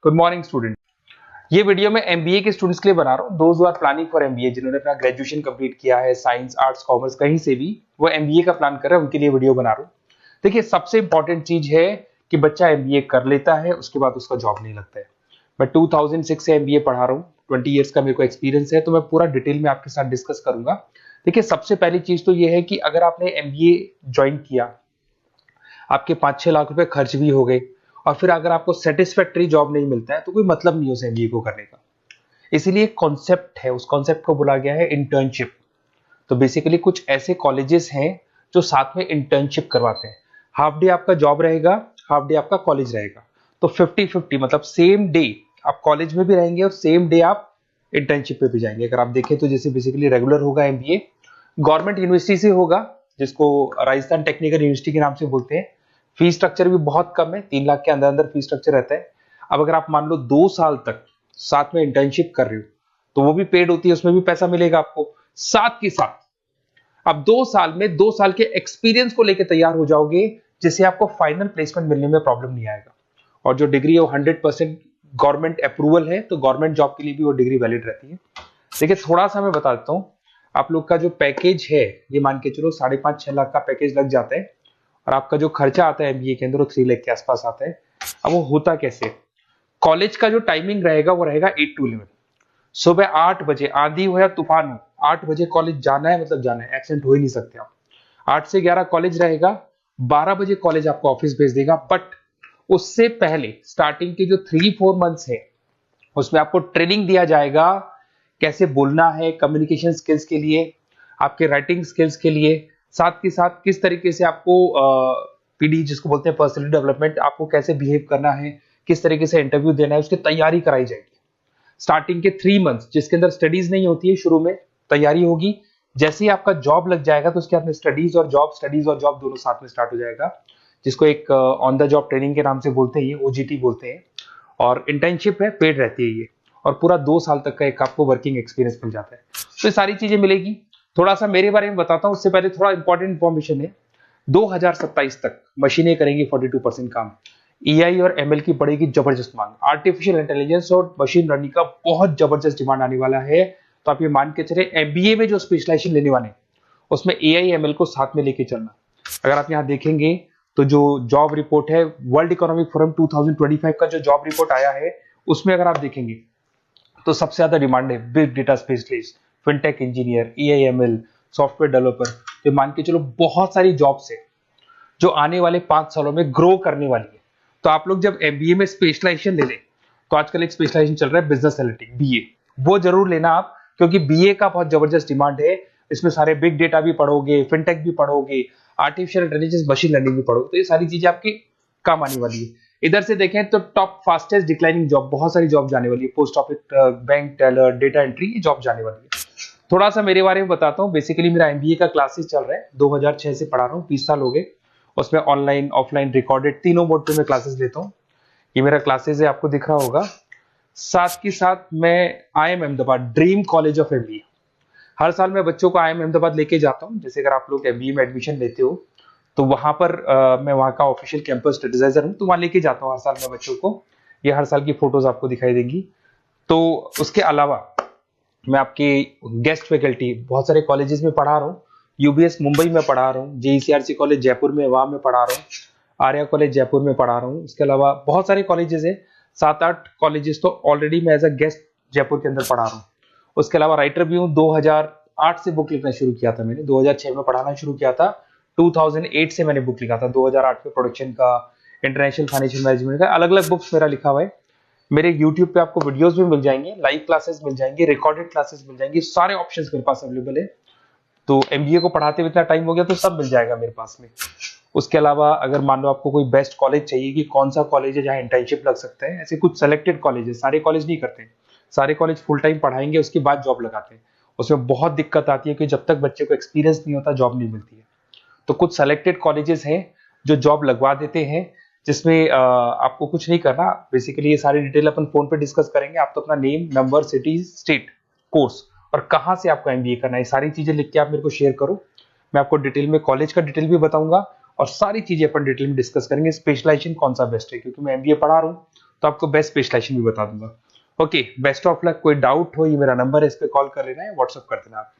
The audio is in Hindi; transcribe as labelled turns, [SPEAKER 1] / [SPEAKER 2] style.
[SPEAKER 1] Good morning student. ये वीडियो मैं एमबीए के स्टूडेंट्स के लिए बना रहा हूँ। Those who are planning for MBA, जिन्होंने अपना ग्रेजुएशन कंप्लीट किया है, साइंस आर्ट्स कॉमर्स कहीं से भी वो एमबीए का प्लान कर रहे हैं, उनके लिए वीडियो बना रहा हूँ। देखिए, सबसे इंपॉर्टेंट चीज है कि बच्चा एमबीए कर लेता है, उसके बाद उसका जॉब नहीं लगता है। मैं 2006 से एमबीए पढ़ा रहा हूँ, 20 ईयर्स का मेरे को एक्सपीरियंस है, तो मैं पूरा डिटेल में आपके साथ डिस्कस करूंगा। देखिए, सबसे पहली चीज तो ये है कि अगर आपने एमबीए ज्वाइन किया, आपके 5-6 लाख रुपए खर्च भी हो गए और फिर अगर आपको सेटिस्फैक्टरी जॉब नहीं मिलता है तो कोई मतलब नहीं उस एमबीए को करने का। इसीलिए कॉन्सेप्ट है, उस कॉन्सेप्ट को बोला गया है इंटर्नशिप। तो बेसिकली कुछ ऐसे कॉलेजेस हैं जो साथ में इंटर्नशिप करवाते हैं। हाफ डे आपका जॉब रहेगा, हाफ डे आपका कॉलेज रहेगा। तो 50-50 मतलब सेम डे आप कॉलेज में भी रहेंगे और सेम डे आप इंटर्नशिप पे भी जाएंगे। अगर आप देखें तो जैसे बेसिकली रेगुलर होगा एमबीए, गवर्नमेंट यूनिवर्सिटी से होगा, जिसको राजस्थान टेक्निकल यूनिवर्सिटी के नाम से बोलते हैं। फीस स्ट्रक्चर भी बहुत कम है, 3 लाख के अंदर अंदर फीस स्ट्रक्चर रहता है। अब अगर आप मान लो 2 साल तक साथ में इंटर्नशिप कर रहे हो तो वो भी पेड होती है, उसमें भी पैसा मिलेगा आपको। साथ के साथ अब 2 साल में 2 साल के एक्सपीरियंस को लेकर तैयार हो जाओगे, जिससे आपको फाइनल प्लेसमेंट मिलने में प्रॉब्लम नहीं आएगा। और जो डिग्री है वो 100% गवर्नमेंट अप्रूवल है, तो गवर्नमेंट जॉब के लिए भी वो डिग्री वैलिड रहती है। देखिए, थोड़ा सा मैं बता देता हूँ। आप लोग का जो पैकेज है, ये मान के चलो 5.5-6 लाख का पैकेज लग जाता है और आपका जो खर्चा आता है एमबीए के अंदर वो 3 लाख के आसपास आता है। अब वो होता कैसे? कॉलेज का जो टाइमिंग रहेगा वो रहेगा 8 to 11। सुबह 8 बजे, आंधी हो या तूफान हो, 8 बजे कॉलेज जाना है, मतलब जाना है, एब्सेंट हो ही नहीं सकते आप। 8 से 11 कॉलेज रहेगा, 12 बजे कॉलेज आपको ऑफिस भेज देगा। बट उससे पहले स्टार्टिंग के जो 3-4 मंथ्स है उसमें आपको ट्रेनिंग दिया जाएगा, कैसे बोलना है, कम्युनिकेशन स्किल्स के लिए, आपके राइटिंग स्किल्स के लिए, साथ के साथ किस तरीके से आपको पीडी जिसको बोलते हैं पर्सनल डेवलपमेंट, आपको कैसे बिहेव करना है, किस तरीके से इंटरव्यू देना है, उसकी तैयारी कराई जाएगी। स्टार्टिंग के 3 मंथ्स जिसके अंदर स्टडीज नहीं होती है, शुरू में तैयारी होगी। जैसे ही आपका जॉब लग जाएगा तो उसके बाद में स्टडीज और जॉब दोनों साथ में स्टार्ट हो जाएगा, जिसको एक ऑन द जॉब ट्रेनिंग के नाम से बोलते हैं, ये ओजीटी बोलते हैं। और इंटर्नशिप है, पेड रहती है ये, और पूरा 2 साल तक का एक आपको वर्किंग एक्सपीरियंस मिल जाता है। तो ये सारी चीजें मिलेगी। थोड़ा सा मेरे बारे में बताता हूँ, उससे पहले थोड़ा इंपॉर्टेंट इंफॉर्मेशन है। 2027 तक मशीनें करेंगी 42% काम। एआई और एमएल की बढ़ेगी जबरदस्त मांग। आर्टिफिशियल इंटेलिजेंस और मशीन लर्निंग का बहुत जबरदस्त डिमांड आने वाला है। तो आप ये मान के चले, एमबीए में जो स्पेशलाइजेशन लेने वाले उसमें एआई एमएल को साथ में लेके चलना। अगर आप यहाँ देखेंगे तो जो जॉब रिपोर्ट है, वर्ल्ड इकोनॉमिक फोरम 2025 का जो जॉब रिपोर्ट आया है, उसमें अगर आप देखेंगे तो सबसे ज्यादा डिमांड है big data specialist, fintech engineer, AIML, software developer. तो मान के चलो बहुत सारी जॉब्स है जो आने वाले 5 सालों में ग्रो करने वाली है। तो आप लोग जब एमबीए में स्पेशलाइजेशन ले लें, तो आजकल एक स्पेशलाइजेशन चल रहा है बिजनेस एनालिटिक्स, बीए, वो जरूर लेना आप, क्योंकि बीए का बहुत जबरदस्त डिमांड है। इसमें सारे बिग डेटा भी पढ़ोगे, फिनटेक भी पढ़ोगे, आर्टिफिशियल इंटेलिजेंस, मशीन लर्निंग भी पढ़ोगे, तो ये सारी चीजें आपकी काम आने वाली है। इधर से देखें तो टॉप फास्टेस्ट डिक्लाइनिंग जॉब, बहुत सारी जॉब जाने वाली है, post office, bank teller, data entry, ये जॉब जाने वाली है। थोड़ा सा मेरे बारे में बताता हूँ। बेसिकली मेरा एमबीए का क्लासेस चल रहा है, 2006 से पढ़ा रहा हूँ, 20 साल हो गए। उसमें ऑनलाइन, ऑफलाइन, रिकॉर्डेड, तीनों मोड पे मैं क्लासेस लेता हूँ। ये मेरा क्लासेस है, आपको दिख रहा होगा। साथ के साथ मैं I'm Ahmedabad, dream college of MBA, हर साल मैं बच्चों को आईएम अहमदाबाद लेके जाता हूँ। जैसे अगर आप लोग एमबीए में एडमिशन लेते हो तो वहां पर मैं वहां का ऑफिशियल कैंपस स्टडीजाइजर हूँ, तो वहां लेके जाता हूँ हर साल मैं बच्चों को। ये हर साल की फोटोज आपको दिखाई देंगी। तो उसके अलावा मैं आपके गेस्ट फैकल्टी बहुत सारे कॉलेजेस में पढ़ा रहा हूँ। यूबीएस मुंबई में पढ़ा रहा हूँ, जेईसीआरसी कॉलेज जयपुर में, वहां में पढ़ा रहा हूँ, आर्या कॉलेज जयपुर में पढ़ा रहा हूँ। इसके अलावा बहुत सारे कॉलेजेस है, 7-8 कॉलेजेस तो ऑलरेडी मैं एज अ गेस्ट जयपुर के अंदर पढ़ा रहा हूँ। उसके अलावा राइटर भी हूँ। 2008 से बुक लिखना शुरू किया था मैंने, 2006 में पढ़ाना शुरू किया था, 2008 से मैंने बुक लिखा था। 2008 में प्रोडक्शन का, इंटरनेशनल फाइनेंशियल मैनेजमेंट का, अलग अलग बुक्स मेरा लिखा हुआ है। मेरे यूट्यूब पे आपको वीडियोस भी मिल जाएंगे, लाइव क्लासेस मिल जाएंगे, रिकॉर्डेड क्लासेस मिल जाएंगी, सारे ऑप्शंस मेरे पास अवेलेबल है। तो एमबीए को पढ़ाते हुए इतना टाइम हो गया तो सब मिल जाएगा मेरे पास में। उसके अलावा अगर मान लो आपको कोई बेस्ट कॉलेज चाहिए कि कौन सा कॉलेज है जहाँ इंटर्नशिप लग सकता है, ऐसे कुछ सेलेक्टेड कॉलेज है, सारे कॉलेज नहीं करते, सारे कॉलेज फुल टाइम पढ़ाएंगे उसके बाद जॉब लगाते हैं। उसमें बहुत दिक्कत आती है कि जब तक बच्चे को एक्सपीरियंस नहीं होता जॉब नहीं मिलती है। तो कुछ सेलेक्टेड कॉलेजेस हैं जो जॉब लगवा देते हैं, जिसमें आपको कुछ नहीं करना। बेसिकली ये सारी डिटेल अपन फोन पे डिस्कस करेंगे। आप तो अपना name, number, city, state, course और कहाँ से आपको एमबीए करना है, सारी चीजें लिख के आप मेरे को शेयर करो। मैं आपको डिटेल में कॉलेज का डिटेल भी बताऊंगा और सारी चीजें अपन डिटेल में डिस्कस करेंगे। स्पेशलाइजेशन कौन सा बेस्ट है, क्योंकि मैं एमबीए पढ़ा रहा हूँ तो आपको बेस्ट स्पेशलाइजेशन भी बता दूंगा। Okay, best of luck. कोई डाउट हो, ये मेरा नंबर है, इस पे कॉल कर लेना है, व्हाट्सअप कर देना आप।